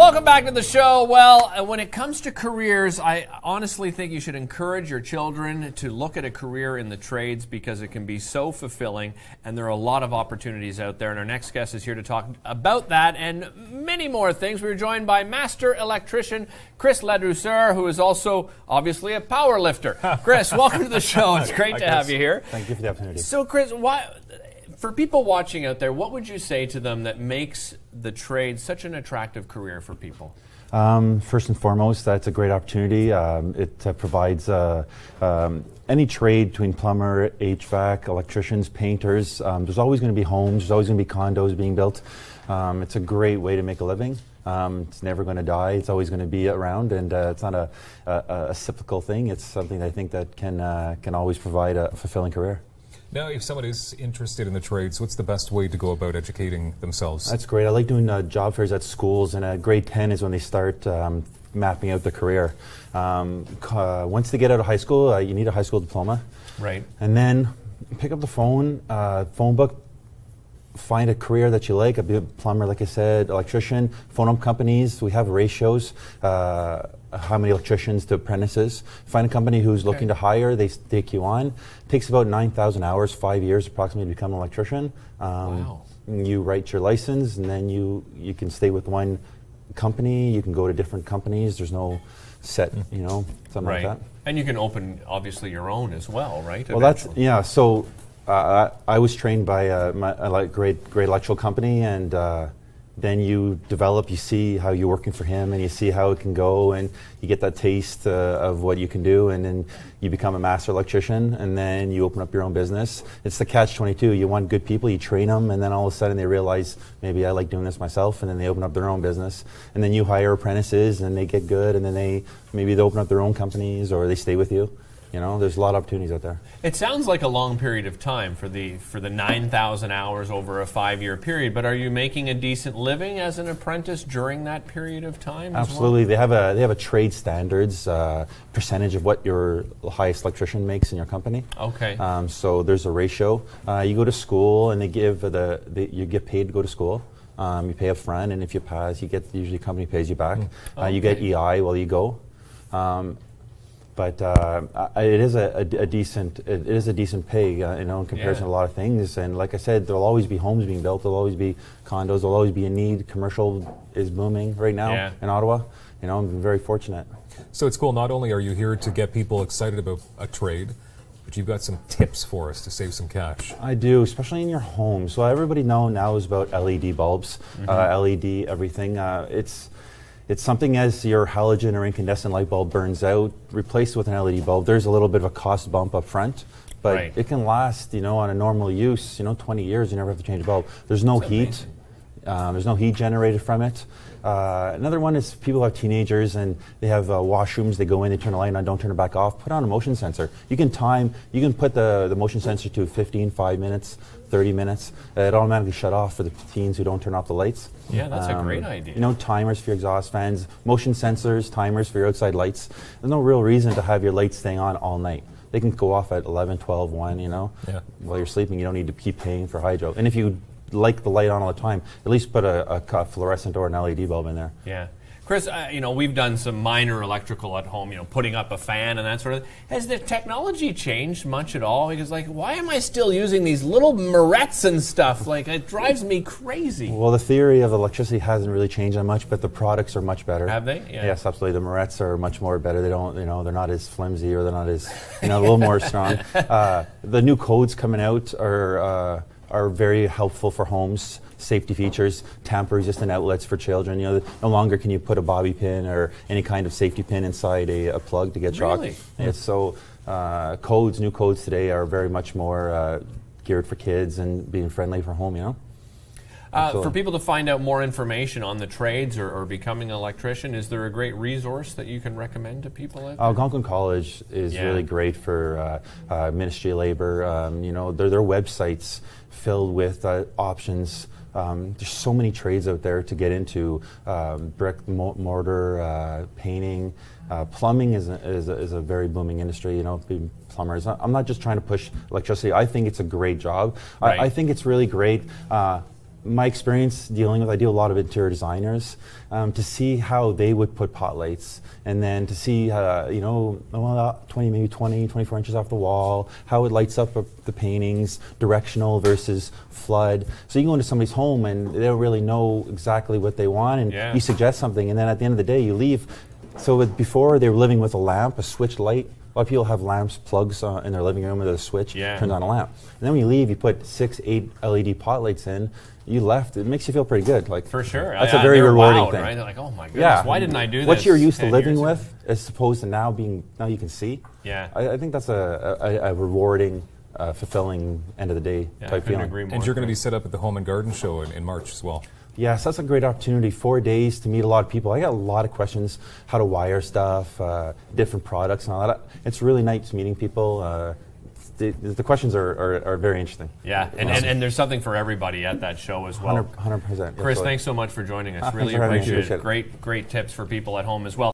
Welcome back to the show. Well, when it comes to careers, I honestly think you should encourage your children to look at a career in the trades because it can be so fulfilling, and there are a lot of opportunities out there. And our next guest is here to talk about that and many more things. We're joined by master electrician Chris Ladouceur, who is also obviously a power lifter. Chris, welcome to the show. It's great to have you here. Thank you for the opportunity. So, Chris, for people watching out there, what would you say to them that makes the trade such an attractive career for people? First and foremost, that's a great opportunity. It provides any trade between plumber, HVAC, electricians, painters. There's always going to be homes. There's always going to be condos being built. It's a great way to make a living. It's never going to die. It's always going to be around, and it's not a cyclical thing. It's something I think that can always provide a fulfilling career. Now, if someone is interested in the trades, what's the best way to go about educating themselves? That's great. I like doing job fairs at schools, and grade 10 is when they start mapping out their career. Once they get out of high school, you need a high school diploma. Right. And then pick up the phone book, find a career that you like, a plumber, like I said, electrician, phone up companies. We have ratios, how many electricians to apprentices. Find a company who's looking to hire, they take you on. It takes about 9,000 hours, 5 years approximately to become an electrician. Wow. You write your license, and then you can stay with one company. You can go to different companies. There's no set, something like that. And you can open, obviously, your own as well, right? Well, eventually. So I was trained by a great electrical company, and then you develop, you see how you're working for him, and you see how it can go, and you get that taste of what you can do, and then you become a master electrician, and then you open up your own business. It's the catch-22. You want good people, you train them, and then all of a sudden they realize, maybe I like doing this myself, and then they open up their own business. And then you hire apprentices, and they get good, and then maybe they open up their own companies, or they stay with you. There's a lot of opportunities out there. It sounds like a long period of time for the 9,000 hours over a 5-year period, but are you making a decent living as an apprentice during that period of time? Absolutely. They have a trade standards percentage of what your highest electrician makes in your company. Okay. So there's a ratio. You go to school, and they give you get paid to go to school. You pay up front, and if you pass, usually the company pays you back. Okay. You get EI while you go. But it is a decent pay, in comparison to a lot of things. And like I said, there'll always be homes being built. There'll always be condos. There'll always be a need. Commercial is booming right now in Ottawa. I'm very fortunate. So it's cool. Not only are you here to get people excited about a trade, but you've got some tips for us to save some cash. I do, especially in your home. So everybody now is about LED bulbs, LED everything. It's something as your halogen or incandescent light bulb burns out, replace it with an LED bulb. There's a little bit of a cost bump up front, but it can last, on a normal use, 20 years, you never have to change a bulb. There's no heat. There's no heat generated from it. Another one is people have teenagers and they have washrooms. They go in, they turn the light on, don't turn it back off. Put on a motion sensor. You can put the motion sensor to 5 minutes, 30 minutes. It automatically shut off for the teens who don't turn off the lights. Yeah, that's a great idea. Timers for your exhaust fans, motion sensors, timers for your outside lights. There's no real reason to have your lights staying on all night. They can go off at 11, 12, 1, while you're sleeping. You don't need to keep paying for hydro. And if you like the light on all the time, at least put a fluorescent or an LED bulb in there. Yeah. Chris, we've done some minor electrical at home, putting up a fan and that sort of thing. Has the technology changed much at all? Because, why am I still using these little morettes and stuff? It drives me crazy. Well, the theory of electricity hasn't really changed that much, but the products are much better. Have they? Yeah. Yes, absolutely. The morettes are much more better. They don't, they're not as flimsy, or they're not as, a little more strong. The new codes coming out are very helpful for homes. Safety features, tamper-resistant outlets for children. No longer can you put a bobby pin or any kind of safety pin inside a plug to get shocked. Really? It's so new codes today are very much more geared for kids and being friendly for home. For people to find out more information on the trades or becoming an electrician, is there a great resource that you can recommend to people out there? Algonquin College is really great for Ministry of Labor. Their websites filled with options. There's so many trades out there to get into. Brick, mortar, painting, plumbing is a very booming industry. Being plumbers. I'm not just trying to push electricity. I think it's a great job. Right. I think it's really great. my experience dealing with, I deal with a lot of interior designers, to see how they would put pot lights, and then to see, 24 inches off the wall, how it lights up the paintings, directional versus flood. So you go into somebody's home and they don't really know exactly what they want, and you suggest something, and then at the end of the day you leave. So before they were living with a lamp, a switch light. A lot of people have lamps, plugs in their living room with a switch, turns on a lamp. And then when you leave, you put 6, 8 LED pot lights in, you left, it makes you feel pretty good. Like, for sure. That's a very rewarding thing. Right? They're like, oh my goodness, why didn't I do this? What you're used to living with, as opposed to now you can see. Yeah. I think that's a rewarding, fulfilling end of the day type feeling. Agree more. And you're going to be set up at the Home and Garden Show in March as well. Yes, that's a great opportunity. 4 days to meet a lot of people. I got a lot of questions, how to wire stuff, different products and all that. It's really nice meeting people. The questions are very interesting. Yeah, and there's something for everybody at that show as well. 100%. Chris, thanks so much for joining us. Really appreciate it. Great tips for people at home as well.